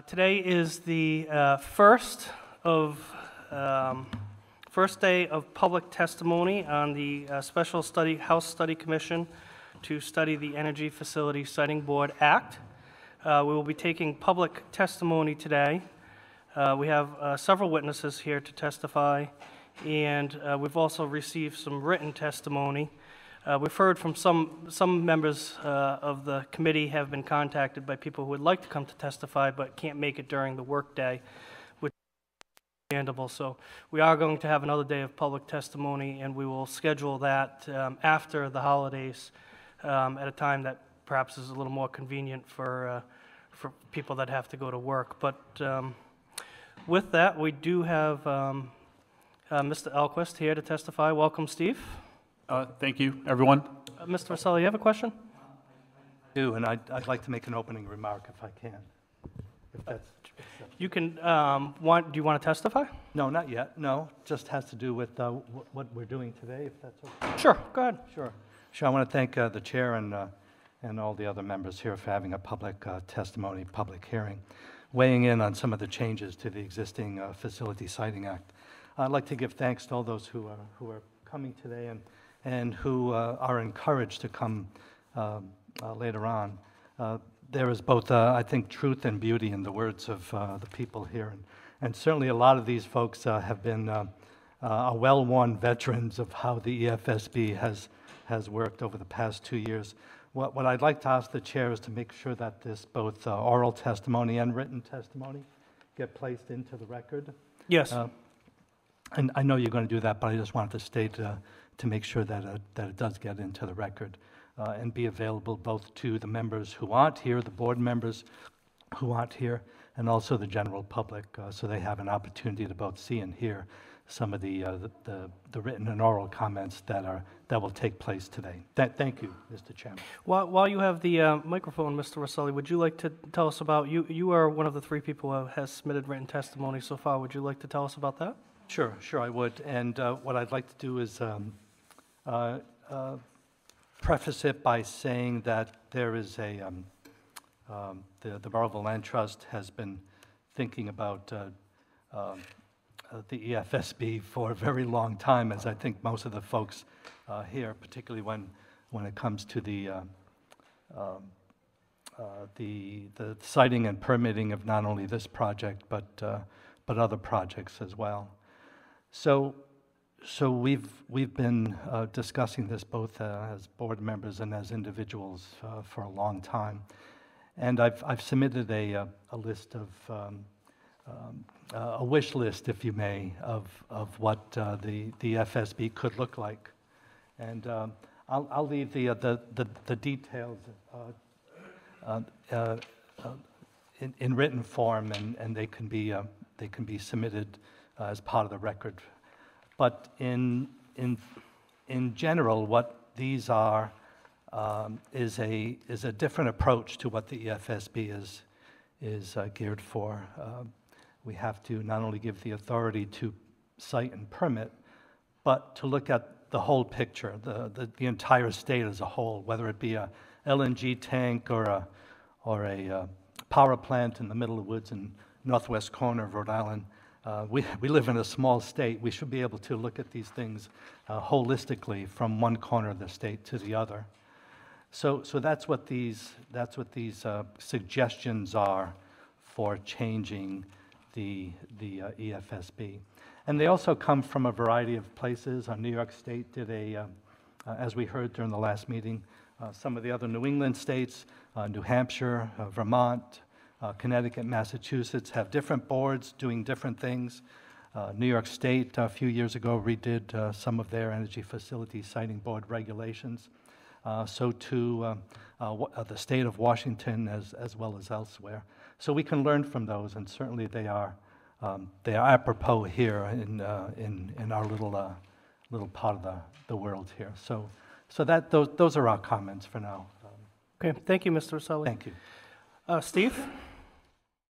Today is the first day of public testimony on the Special House Study Commission to study the Energy Facility Siting Board Act. We will be taking public testimony today. We have several witnesses here to testify, and we've also received some written testimony. We've heard from some members of the committee have been contacted by people who would like to come to testify but can't make it during the workday, which is understandable. So we are going to have another day of public testimony, and we will schedule that after the holidays at a time that perhaps is a little more convenient for people that have to go to work. But with that, we do have Mr. Alquist here to testify. Welcome, Steve. Thank you, everyone. Mr. Solow, you have a question? I do, and I'd like to make an opening remark if I can. If that's You can, do you want to testify? No, not yet. No, just has to do with what we're doing today, if that's okay. Sure, go ahead. Sure. I want to thank the chair and all the other members here for having a public testimony, public hearing, weighing in on some of the changes to the existing Facility Siting Act. I'd like to give thanks to all those who are coming today and who are encouraged to come later on. There is both, I think, truth and beauty in the words of the people here. And certainly a lot of these folks have been well-worn veterans of how the EFSB has worked over the past 2 years. What I'd like to ask the chair is to make sure that this both oral testimony and written testimony get placed into the record. Yes. And I know you're going to do that, but I just wanted to state to make sure that it does get into the record and be available both to the members who aren't here, the board members who aren't here, and also the general public, so they have an opportunity to both see and hear some of the written and oral comments that will take place today. Thank you, Mr. Chairman. While you have the microphone, Mr. Rosselli, would you like to tell us about, you are one of the 3 people who has submitted written testimony so far. Would you like to tell us about that? Sure, I would. And what I'd like to do is preface it by saying that there is the Borough Land Trust has been thinking about the EFSB for a very long time, as I think most of the folks here, particularly when it comes to the siting and permitting of not only this project but other projects as well. So we've been discussing this both as board members and as individuals for a long time, and I've submitted a list of a wish list, if you may, of what the FSB could look like, and I'll leave the details in written form, and they can be submitted as part of the record. But in general, what these are is a different approach to what the EFSB is geared for. We have to not only give the authority to site and permit, but to look at the whole picture, the entire state as a whole, whether it be a LNG tank or a power plant in the middle of the woods in northwest corner of Rhode Island. We live in a small state. We should be able to look at these things holistically from one corner of the state to the other. So that's what these suggestions are for changing the EFSB, and they also come from a variety of places. New York State did as we heard during the last meeting, some of the other New England states, New Hampshire, Vermont, Connecticut, Massachusetts have different boards doing different things. New York State a few years ago redid some of their Energy Facility Siting Board regulations. So too the state of Washington as well as elsewhere. So we can learn from those, and certainly they are apropos here in our little part of the world here. So those are our comments for now. Okay, thank you, Mr. Rosselli. Thank you. Steve?